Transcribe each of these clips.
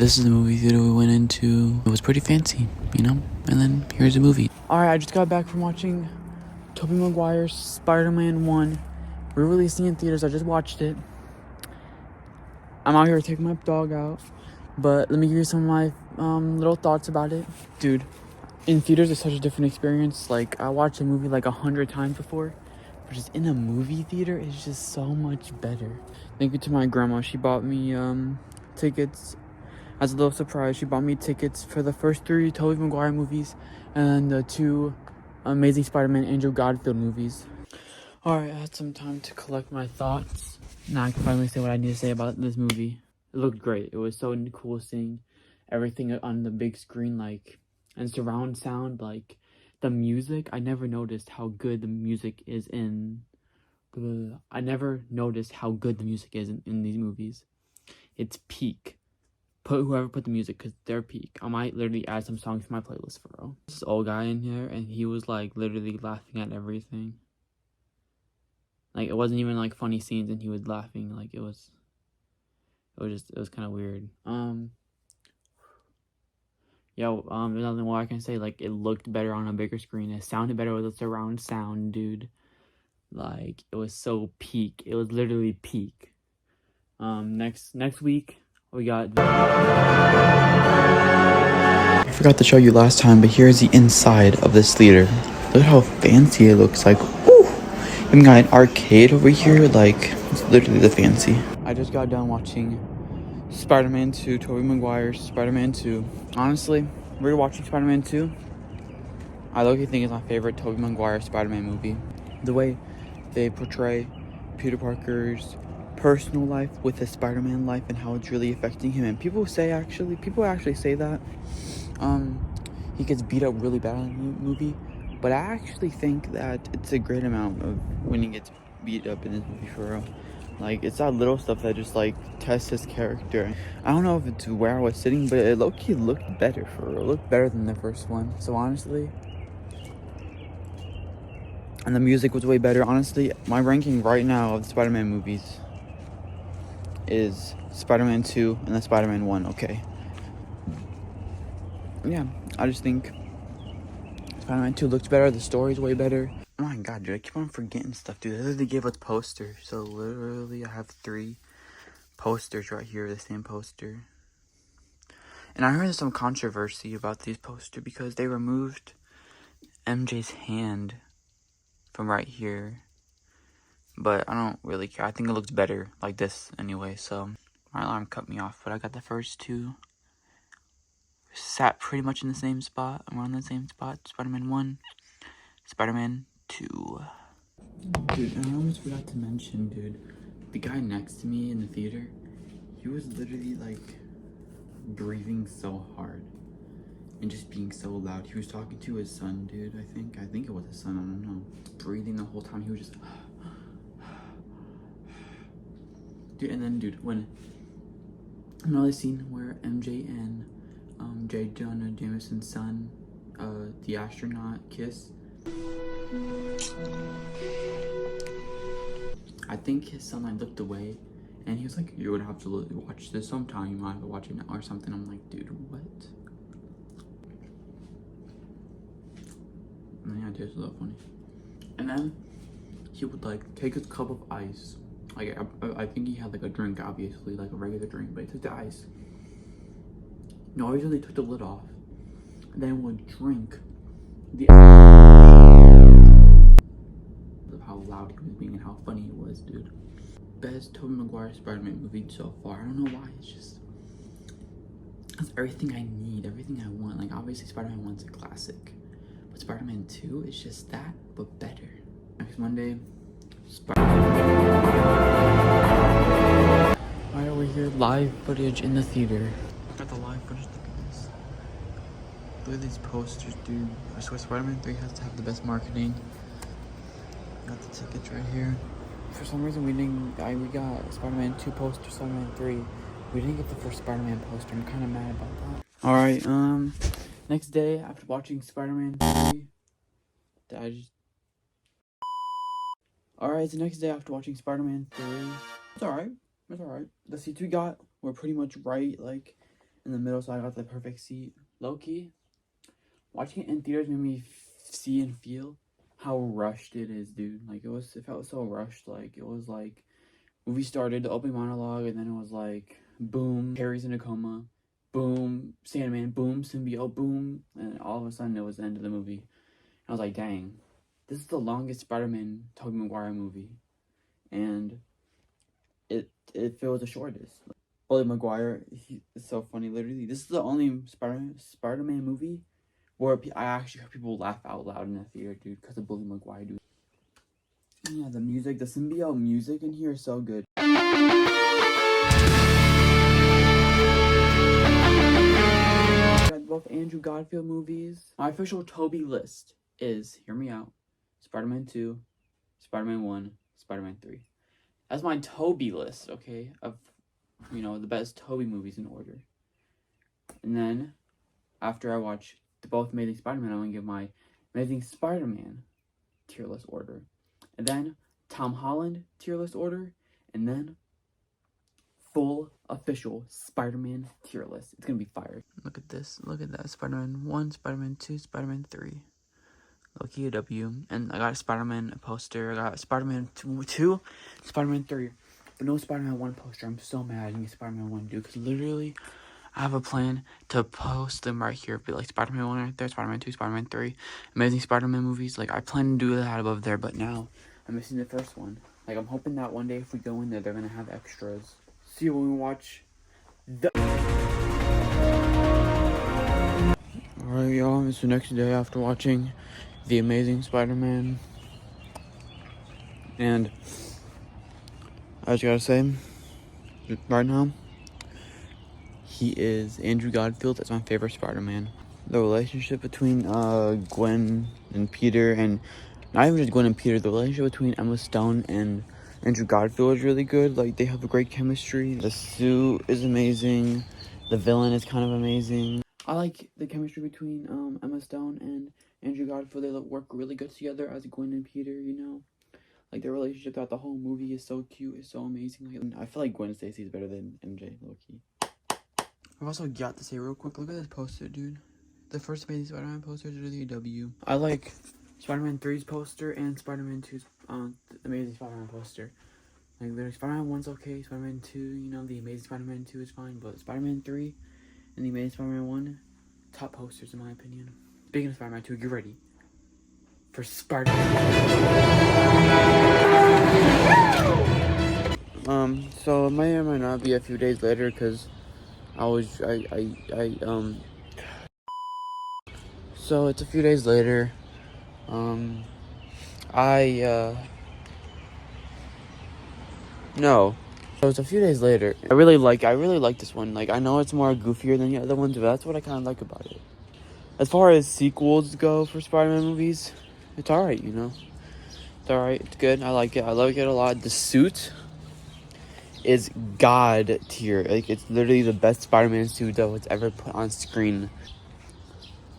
this is the movie theater we went into. It was pretty fancy, you know? And then here's the movie. Alright, I just got back from watching Tobey Maguire's Spider-Man 1. Re-releasing in theaters. I just watched it. I'm out here taking my dog out. But let me give you some of my little thoughts about it. Dude, in theaters it's such a different experience. Like, I watched a movie like 100 times before. But just in a movie theater, it's just so much better. Thank you to my grandma. She bought me tickets. As a little surprise, she bought me tickets for the first 3 Tobey Maguire movies and the 2 Amazing Spider-Man Andrew Garfield movies. Alright, I had some time to collect my thoughts. Now I can finally say what I need to say about this movie. It looked great. It was so cool seeing everything on the big screen, like, and surround sound, like, the music. I never noticed how good the music is in... I never noticed how good the music is in these movies. It's peak. Whoever put the music, because they're peak. I might literally add some songs to my playlist for real. This old guy in here, and he was like literally laughing at everything. Like, it wasn't even like funny scenes, and he was laughing. Like, it was kind of weird. There's nothing more I can say. Like, it looked better on a bigger screen. It sounded better with a surround sound, dude. Like, it was so peak. It was literally peak. Next week we got... I forgot to show you last time, but here's the inside of this theater. Look how fancy it looks. Like, woo! We got an arcade over here. Like, it's literally the fancy. I just got done watching Spider-Man 2, Tobey Maguire's Spider-Man 2. Honestly, rewatching Spider-Man 2, I low-key think it's my favorite Tobey Maguire Spider-Man movie. The way they portray Peter Parker's personal life with his Spider-Man life and how it's really affecting him. And people actually say that he gets beat up really bad in the movie, but I actually think that it's a great amount of when he gets beat up in this movie for real. Like, it's that little stuff that just like tests his character. I don't know if it's where I was sitting, but it low-key looked better for real. It looked better than the first one. So honestly, and the music was way better. Honestly, my ranking right now of the Spider-Man movies is Spider-Man 2 and then Spider-Man 1, okay? Yeah, I just think Spider-Man 2 looks better, the story's way better. Oh my god, dude, I keep on forgetting stuff, dude. They literally gave us posters, so literally I have 3 posters right here, the same poster. And I heard there's some controversy about these posters because they removed MJ's hand from right here. But I don't really care. I think it looks better like this anyway, so my alarm cut me off. But I got the first 2 sat pretty much in the same spot. I'm on the same spot. Spider-Man 1, Spider-Man 2. Dude, and I almost forgot to mention, dude, the guy next to me in the theater, he was literally like breathing so hard and just being so loud. He was talking to his son, dude. I think it was his son. I don't know. Breathing the whole time. He was just dude. And then, dude, when another scene where MJ and J. Jonah Jameson's son, the astronaut, kiss. I think his son like looked away, and he was like, "You would absolutely watch this sometime. You might have to watch it now or something." I'm like, dude, what? And yeah, dude, it's a little funny. And then he would like take his cup of ice. Like, I think he had like a drink, obviously, like a regular drink, but he took the ice. No, he usually took the lid off, and then would drink the of how loud he was being and how funny it was, dude. Best Tobey Maguire Spider-Man movie so far. I don't know why. It's everything I need, everything I want. Like, obviously Spider-Man 1's a classic, but Spider-Man 2 is just that, but better. Next Monday, Alright, over here, live footage in the theater. Got the live footage. Look at this. Look at these posters, dude. I swear Spider-Man 3 has to have the best marketing. Got the tickets right here. For some reason, we got Spider-Man 2 poster, Spider-Man 3. We didn't get the first Spider-Man poster. I'm kind of mad about that. Alright, next day, after watching Spider-Man 3, Alright, the next day after watching Spider-Man 3, it's alright. The seats we got were pretty much right, like, in the middle, so I got the perfect seat. Low key, watching it in theaters made me see and feel how rushed it is, dude. Like it felt so rushed. Like it was like movie started, the opening monologue, and then it was like boom, Harry's in a coma, boom, Sandman, boom, symbiote, boom, and all of a sudden it was the end of the movie. And I was like, dang, this is the longest Spider-Man Tobey Maguire movie, and it feels the shortest. Tobey Maguire, it's so funny. Literally, this is the only Spider-Man movie where I actually heard people laugh out loud in the theater, dude, because of Bully Maguire, dude. Yeah, the music, the symbiote music in here is so good. Both Andrew Garfield movies. My official Tobey list is, hear me out, Spider-Man 2, Spider-Man 1, Spider-Man 3. That's my Tobey list, okay, of, you know, the best Tobey movies in order. And then, after I watch both Amazing Spider-Man, I'm going to give my Amazing Spider-Man tier list order. And then, Tom Holland tier list order. And then, full official Spider-Man tier list. It's gonna be fire. Look at this. Look at that. Spider-Man 1, Spider-Man 2, Spider-Man 3. Low-key a W. And I got a Spider-Man poster. I got Spider-Man 2, Spider-Man 3. But no Spider-Man 1 poster. I'm so mad I didn't get Spider-Man 1, dude. Because literally, I have a plan to post them right here. Be like Spider-Man 1 right there, Spider-Man 2, Spider-Man 3. Amazing Spider-Man movies. Like, I plan to do that above there. But now, I'm missing the first one. Like, I'm hoping that one day if we go in there, they're gonna have extras. See you when we watch the... Alright, y'all, it's the next day after watching The Amazing Spider-Man. And I just gotta say, right now, he is Andrew Garfield. That's my favorite Spider-Man. The relationship between Gwen and Peter, and not even just Gwen and Peter, the relationship between Emma Stone and Andrew Garfield is really good. Like, they have a great chemistry. The suit is amazing. The villain is kind of amazing. I like the chemistry between Emma Stone and Andrew Garfield. They work really good together as Gwen and Peter, you know? Like, their relationship throughout the whole movie is so cute. It's so amazing. Like, I feel like Gwen Stacy is better than MJ, low-key. I've also got to say real quick, look at this poster, dude. The first Amazing Spider-Man poster is really a W. I like Spider-Man 3's poster and Spider-Man 2's Amazing Spider-Man poster. Like, literally, Spider-Man 1's okay, Spider-Man 2, you know, the Amazing Spider-Man 2 is fine, but Spider-Man 3 and the Amazing Spider-Man 1, top posters in my opinion. Speaking of Spider-Man 2, get ready for Spider-Man. So it might or might not be a few days later, because so it's a few days later. No. So it's a few days later. I really like this one. Like, I know it's more goofier than the other ones, but that's what I kind of like about it. As far as sequels go for Spider-Man movies, it's alright, you know? It's alright. It's good. I like it. I like it a lot. The suit is god tier. Like, it's literally the best Spider-Man suit that was ever put on screen.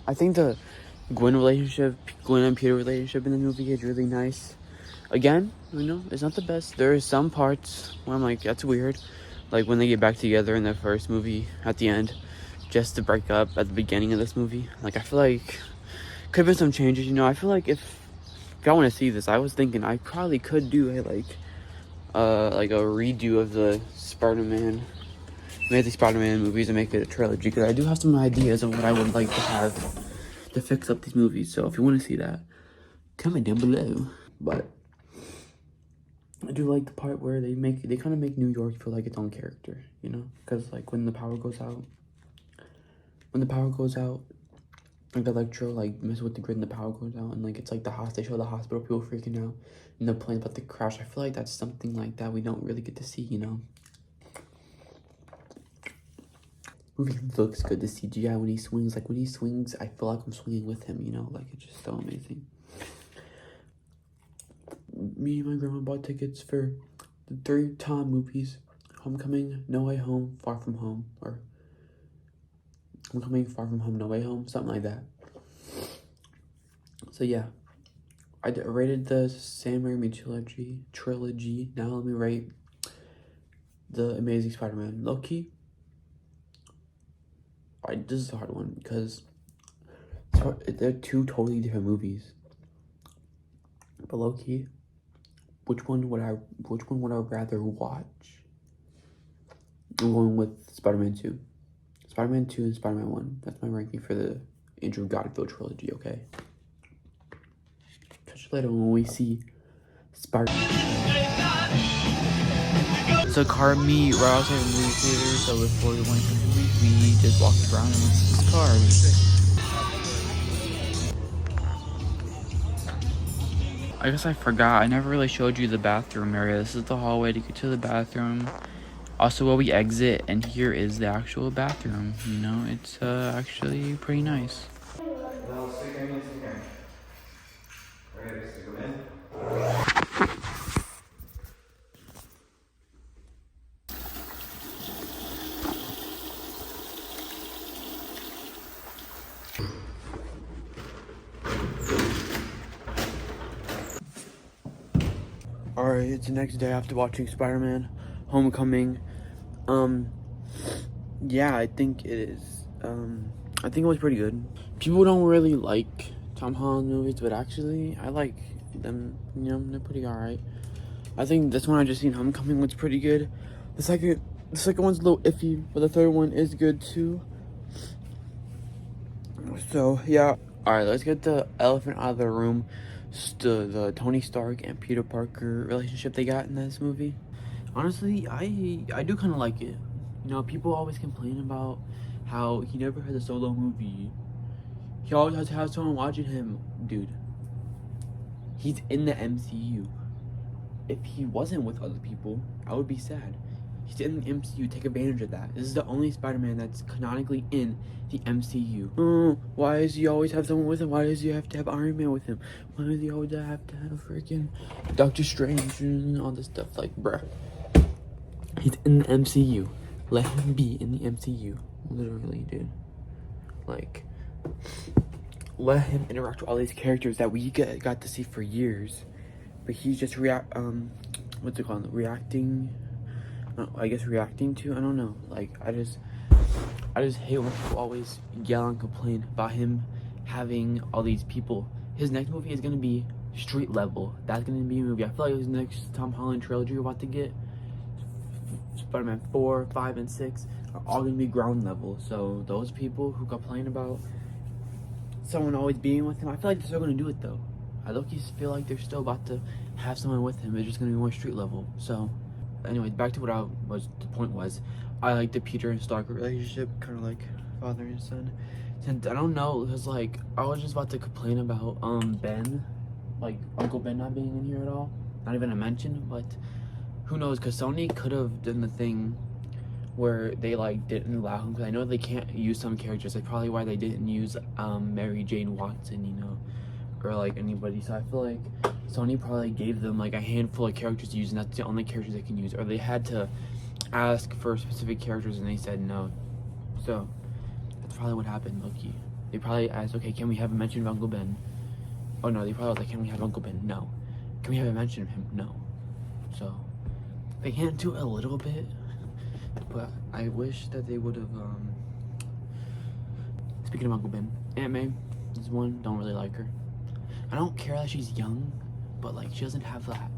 I think the Gwen and Peter relationship in the movie is really nice. Again, you know, it's not the best. There are some parts where I'm like, that's weird. Like when they get back together in the first movie at the end, just to break up at the beginning of this movie. Like, I feel like could have been some changes, you know. I feel like if I want to see this, I was thinking I probably could do a redo of the Amazing Spider-Man movies and make it a trilogy, because I do have some ideas of what I would like to have to fix up these movies. So if you want to see that, comment down below. But I do like the part where they kind of make New York feel like its own character, you know? Because, like, when the power goes out, like, Electro, like, messes with the grid and the power goes out, and, like, it's like they show the hospital people freaking out, and the plane's about to crash. I feel like that's something like that we don't really get to see, you know? Movie looks good. The CGI when he swings, I feel like I'm swinging with him, you know? Like, it's just so amazing. Me and my grandma bought tickets for the 3 Tom movies: Homecoming, No Way Home, Far From Home, or Homecoming, Far From Home, No Way Home, something like that. So yeah, I rated the Sam Raimi trilogy. Now let me rate the Amazing Spider-Man. Low-key, This is a hard one because they're two totally different movies. But low key, which one would I rather watch? I'm going with Spider-Man 2. Spider-Man 2 and Spider-Man 1. That's my ranking for the Andrew Garfield trilogy, okay? Catch you later when we see Spider-Man. So car meet right outside the movie theater, so before we went to the movie, we just walked around and looked at these cars. I guess I forgot, I never really showed you the bathroom area. This is the hallway to get to the bathroom. Also where we exit, and here is the actual bathroom. You know, it's actually pretty nice. Alright, it's the next day after watching Spider-Man Homecoming. Yeah, I think it is. I think it was pretty good. People don't really like Tom Holland movies, but actually, I like them. You know, they're pretty alright. I think this one I just seen, Homecoming, was pretty good. The second one's a little iffy, but the third one is good too. So yeah. Alright, let's get the elephant out of the room. The Tony Stark and Peter Parker relationship they got in this movie. Honestly, I do kind of like it. You know, people always complain about how he never has a solo movie. He always has to have someone watching him. Dude, he's in the MCU. If he wasn't with other people, I would be sad. He's in the MCU. Take advantage of that. This is the only Spider-Man that's canonically in the MCU. Why does he always have someone with him? Why does he have to have Iron Man with him? Why does he always have to have freaking Doctor Strange and all this stuff? Like, bruh, he's in the MCU. Let him be in the MCU. Literally, dude. Like, let him interact with all these characters that we got to see for years. But he's just what's it called? Reacting to, I don't know. Like, I just hate when people always yell and complain about him having all these people. His next movie is gonna be street level. That's gonna be a movie. I feel like his next Tom Holland trilogy we're about to get, Spider-Man 4, 5, and 6, are all gonna be ground level. So those people who complain about someone always being with him, I feel like they're still gonna do it though. I low-key feel like they're still about to have someone with him. It's just gonna be more street level. So anyways, back to the point was, I like the Peter and Stark relationship, kind of like father and son. And I don't know, because like, I was just about to complain about Ben, like Uncle Ben not being in here at all. Not even a mention, but who knows, because Sony could have done the thing where they like didn't allow him, because I know they can't use some characters. That's probably why they didn't use Mary Jane Watson, you know, or like anybody. So I feel like Sony probably gave them like a handful of characters to use, and that's the only characters they can use, or they had to ask for specific characters and they said no. So that's probably what happened, low-key. They probably asked, okay, can we have a mention of Uncle Ben? Oh no, they probably was like, can we have Uncle Ben? No. Can we have a mention of him? No. So they can't do a little bit, but I wish that they would have. Speaking of Uncle Ben, Aunt May is one. Don't really like her. I don't care that she's young, but like she doesn't have that.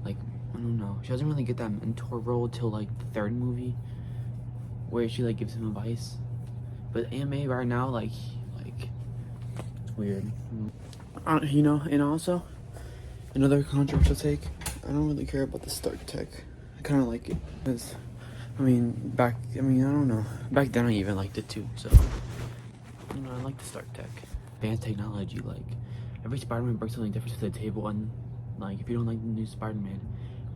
Like, I don't know. She doesn't really get that mentor role till like the third movie, where she like gives him advice. But Aunt May right now, like it's weird. You know, and also another controversial take. I don't really care about the Stark tech. I kind of like it because, I don't know. Back then I even liked it too. So, you know, I like the Stark tech, advanced technology. Like every Spider-Man brings something different to the table, and like if you don't like the new Spider-Man,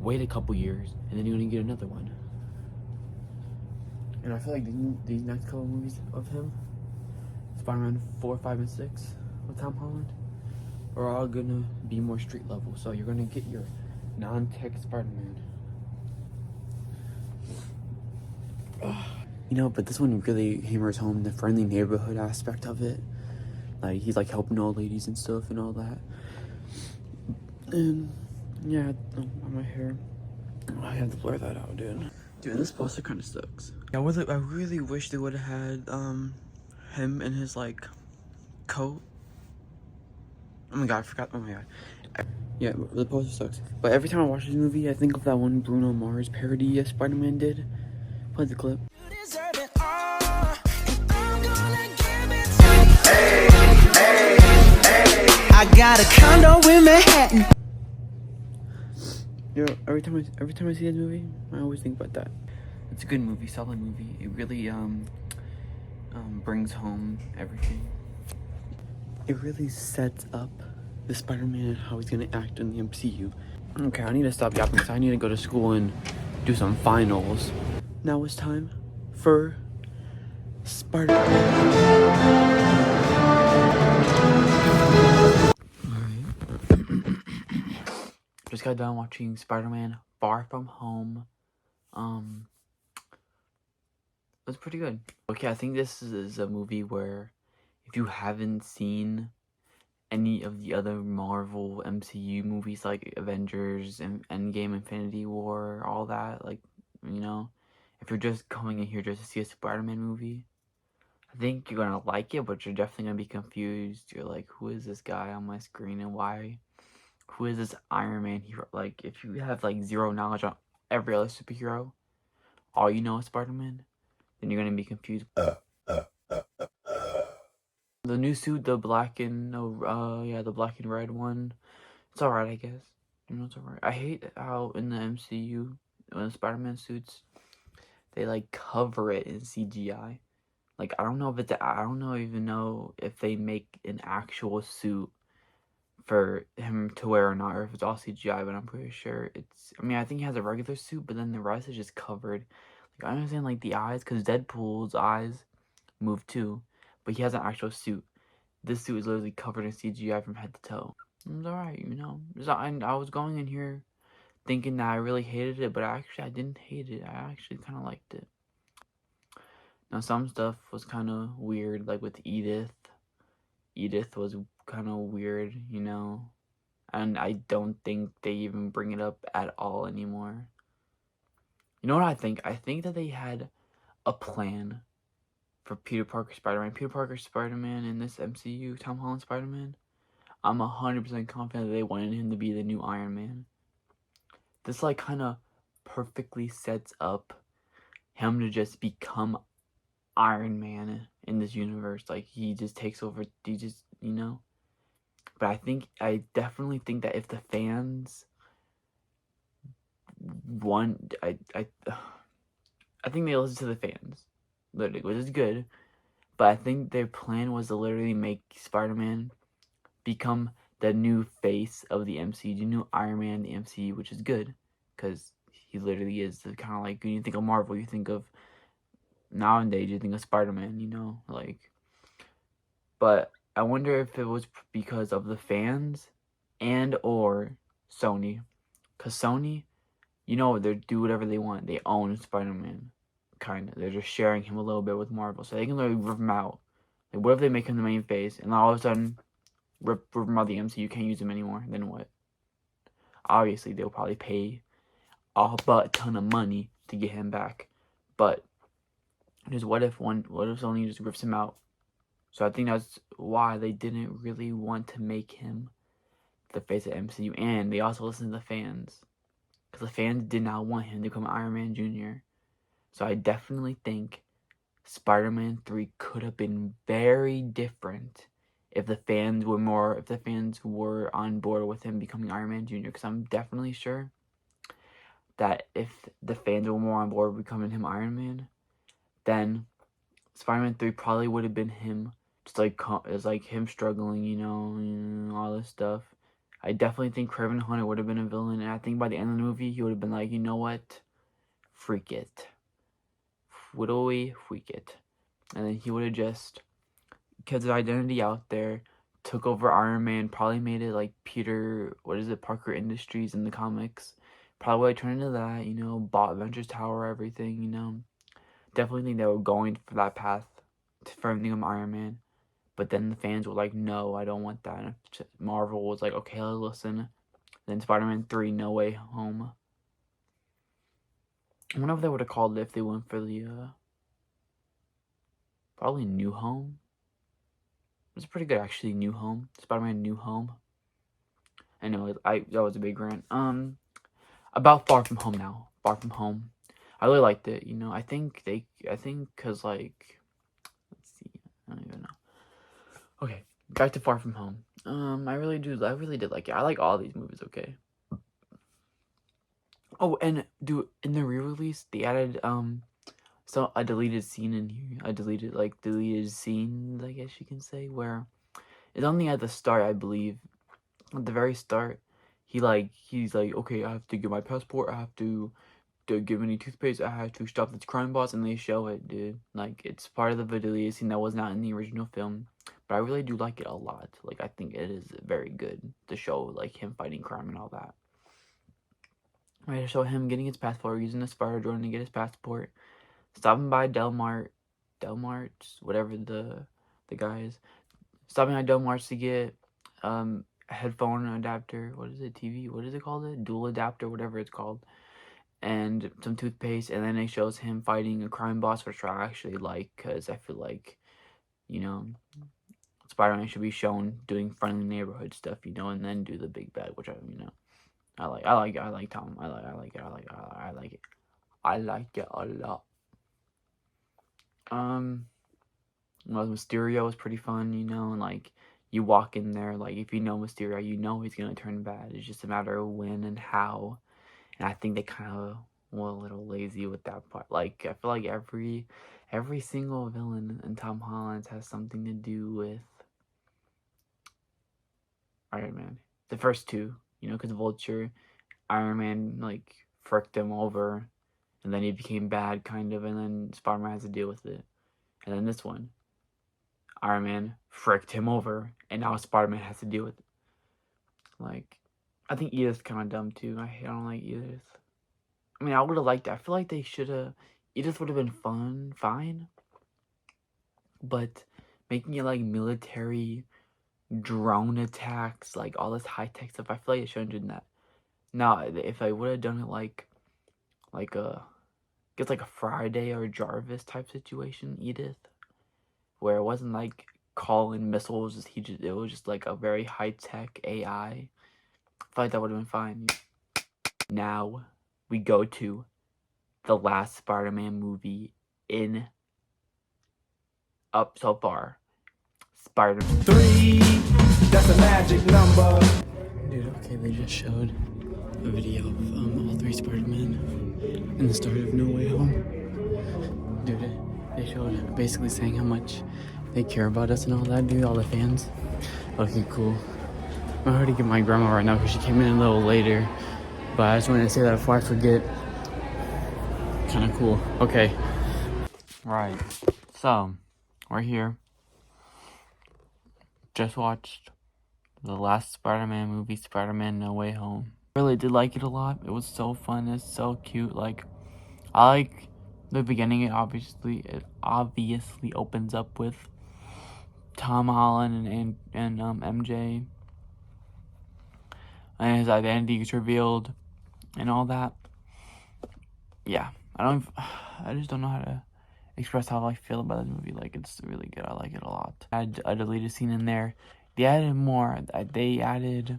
wait a couple years and then you're gonna get another one. And I feel like these next couple movies of him, Spider-Man 4, 5, and 6 with Tom Holland, are all gonna be more street level. So you're gonna get your non-tech Spider-Man. You know, but this one really hammers home the friendly neighborhood aspect of it. Like, he's like helping old ladies and stuff and all that. And yeah, on my hair, I have to blur that out, dude. Dude, this poster kind of sucks. I really wish they would have had him in his like coat. Oh my god, I forgot. Oh my god. Yeah, the poster sucks. But every time I watch this movie, I think of that one Bruno Mars parody Spider-Man did. Play the clip. I got a condo in Manhattan. You know, every time I see this movie, I always think about that. It's a good movie, solid movie. It really brings home everything. It really sets up the Spider-Man and how he's gonna act in the MCU. Okay, I need to stop yapping because I need to go to school and do some finals. Now it's time for Spider-Man. Just got done watching Spider-Man Far From Home. It was pretty good. Okay, I think this is a movie where if you haven't seen any of the other Marvel MCU movies like Avengers and Endgame, Infinity War, all that, like, you know, if you're just coming in here just to see a Spider-Man movie, I think you're gonna like it, but you're definitely gonna be confused. You're like, who is this guy on my screen and why? Who is this Iron Man hero? Like, if you have like zero knowledge on every other superhero, all you know is Spider-Man, then you're gonna be confused. The new suit, the black and the black and red one, it's alright, I guess. You know, it's alright. I hate how in the MCU, when the Spider-Man suits, they like cover it in CGI. Like, I don't even know if they make an actual suit for him to wear or not, or if it's all CGI, but I'm pretty sure it's, I mean, I think he has a regular suit, but then the rest is just covered. Like, I understand, like, the eyes, because Deadpool's eyes move too, but he has an actual suit. This suit is literally covered in CGI from head to toe. It was alright, you know. I was going in here thinking that I really hated it, but I didn't hate it. I actually kind of liked it. Now, some stuff was kind of weird, like with Edith. Edith was kind of weird, you know. And I don't think they even bring it up at all anymore. You know what I think? I think that they had a plan for Peter Parker Spider-Man. Peter Parker Spider-Man in this MCU, Tom Holland Spider-Man. I'm 100% confident that they wanted him to be the new Iron Man. This, like, kind of perfectly sets up him to just become Iron Man in this universe. Like, he just takes over, you know? But I definitely think that if the fans want, I think they listen to the fans, literally, which is good. But I think their plan was to literally make Spider-Man become the new face of the MCU, the new Iron Man in the MCU, which is good, because he literally is the kind of like, when you think of Marvel, you think of, nowadays, you think of Spider-Man, you know, like, but I wonder if it was because of the fans and or Sony, because Sony, you know, they do whatever they want. They own Spider-Man, kind of. They're just sharing him a little bit with Marvel, so they can literally rip him out. Like, what if they make him the main face, and all of a sudden, rip him out of the MCU, you can't use him anymore, then what? Obviously, they'll probably pay a ton of money to get him back, but just what if Sony just rips him out? So I think that's why they didn't really want to make him the face of MCU, and they also listened to the fans, because the fans did not want him to become Iron Man Jr. So I definitely think Spider-Man 3 could have been very different if the fans were on board with him becoming Iron Man Jr. Because I'm definitely sure that if the fans were more on board with becoming him Iron Man, then Spider-Man 3 probably would have been him, just like it's like him struggling, you know, all this stuff. I definitely think Kraven Hunter would have been a villain, and I think by the end of the movie, he would have been like, you know what? Freak it. Widowy, freak it. And then he would have just kept his identity out there, took over Iron Man, probably made it like Parker Industries in the comics. Probably would have turned into that, you know, bought Avengers Tower, everything, you know. Definitely think they were going for that path for everything of Iron Man. But then the fans were like, no, I don't want that. And Marvel was like, okay, listen. Then Spider-Man 3, No Way Home. I wonder if they would have called it if they went for the Probably New Home. It's pretty good actually. New Home, Spider-Man New Home. I know that was a big rant. About Far From Home now. Far From Home. I really liked it. You know, I think because like, let's see, I don't even know. Okay, back to Far From Home. I really did like it. I like all these movies. Okay. Oh, and in the re-release they added so a deleted scene in here. A deleted scene, I guess you can say, where it's only at the start, I believe. At the very start, he's like, okay, I have to get my passport. I have to give any toothpaste. I have to stop this crime boss, and they show it, dude. Like, it's part of the deleted scene that was not in the original film, but I really do like it a lot. Like, I think it is very good to show like him fighting crime and all that. Right, to show him getting his passport, using the spider drone to get his passport, stopping by Delmart, whatever the guy is, stopping at Delmart's to get a headphone adapter. What is it? TV? What is it called? A dual adapter, whatever it's called, and some toothpaste. And then it shows him fighting a crime boss, which I actually like because I feel like, you know, Spider-Man should be shown doing friendly neighborhood stuff, you know, and then do the big bad, which I like Tom. I like it. I like it a lot. Well, Mysterio was pretty fun, you know, and like you walk in there, like if you know Mysterio, you know he's gonna turn bad. It's just a matter of when and how. And I think they kind of were a little lazy with that part. Like I feel like every single villain in Tom Holland's has something to do with Iron Man. The first two, you know, because Vulture, Iron Man like fricked him over, and then he became bad kind of, and then Spider-Man has to deal with it. And then this one, Iron Man fricked him over, and now Spider-Man has to deal with it. Like, I think Edith's kind of dumb too. I don't like Edith. I mean, I would have liked it. I feel like they should have. Edith would have been fine. But making it like military drone attacks, like all this high tech stuff, I feel like it shouldn't have done that. Now, if I would have done it like a, guess like a Friday or Jarvis type situation, Edith, where it wasn't like calling missiles, it was just like a very high tech AI. I feel like that would have been fine. Now we go to the last Spider-Man movie in up so far. Spider-Man 3, that's a magic number. Dude, okay, they just showed a video of all three Spider-Men in the start of No Way Home. Dude, they showed basically saying how much they care about us and all that, dude, all the fans. Okay, cool. I'm already get my grandma right now because she came in a little later, but I just wanted to say that before I forget. Kind of cool. Okay. Right. So, we're here. Just watched the last Spider-Man movie, Spider-Man No Way Home. I really did like it a lot. It was so fun. It's so cute. Like, I like the beginning. It obviously opens up with Tom Holland and MJ, and his identity is revealed and all that. Yeah, I just don't know how to express how I feel about this movie. Like, it's really good. I like it a lot. I had a deleted scene in there. They added more. They added.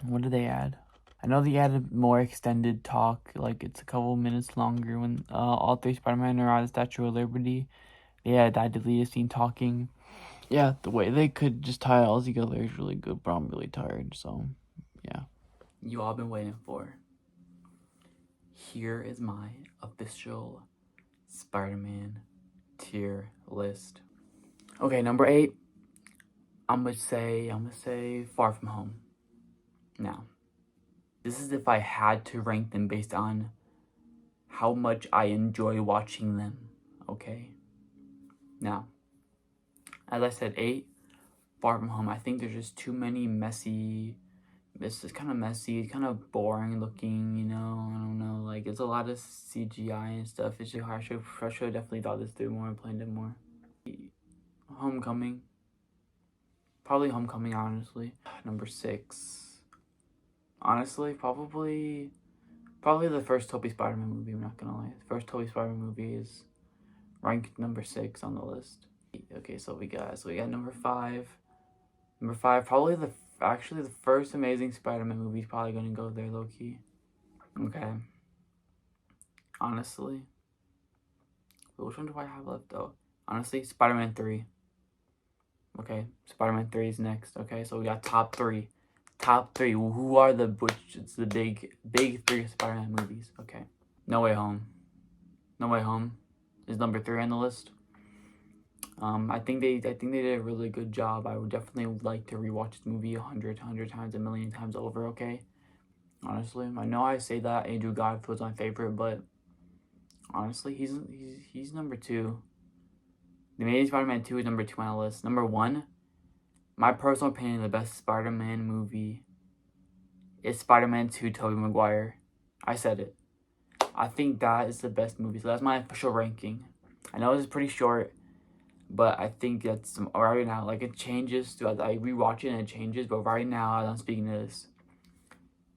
What did they add? I know they added more extended talk. Like, it's a couple minutes longer when all three Spider-Man are at the Statue of Liberty. They had that deleted scene talking. Yeah, the way they could just tie it all together is really good, but I'm really tired, so yeah. You all been waiting for. Here is my official Spider-Man tier list. Okay, number 8. I'm gonna say Far From Home. Now, this is if I had to rank them based on how much I enjoy watching them. Okay. Now, as I said, 8, Far From Home. I think there's just too many messy. This is kind of messy. It's kind of boring looking, you know. I don't know. Like, it's a lot of CGI and stuff. It's just hard. I should have definitely thought this through more and planned it more. Homecoming. Probably Homecoming, honestly. Number 6. Honestly, probably the first Tobey Spider-Man movie. I'm not gonna lie. The first Tobey Spider-Man movie is ranked number 6 on the list. Okay, so we got number 5. Number 5, probably the first Amazing Spider-Man movie is probably gonna go there, low key. Okay. Honestly, which one do I have left though? Honestly, Spider-Man 3. Okay, Spider-Man 3 is next. Okay, so we got top 3. Top 3. Who are the it's the big 3 Spider-Man movies? Okay. No Way Home. No Way Home is number 3 on the list. I think they did a really good job. I would definitely like to rewatch this movie 100 times, a million times over, okay? Honestly, I know I say that Andrew Garfield's my favorite, but honestly, he's number 2. The Amazing Spider-Man 2 is number 2 on the list. Number 1, my personal opinion, the best Spider-Man movie is Spider-Man 2, Tobey Maguire. I said it. I think that is the best movie. So that's my official ranking. I know this is pretty short, but I think that's right now. Like, it changes. I rewatch it and it changes. But right now, as I'm speaking to this,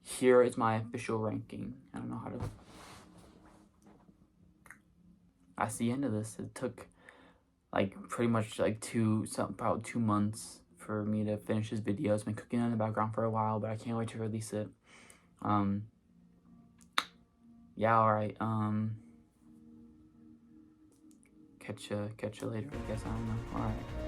here is my official ranking. I don't know how to. That's the end of this. It took like pretty much like about 2 months for me to finish this video. It's been cooking in the background for a while, but I can't wait to release it. Yeah, alright. Catch you later, I guess. I don't know. Alright.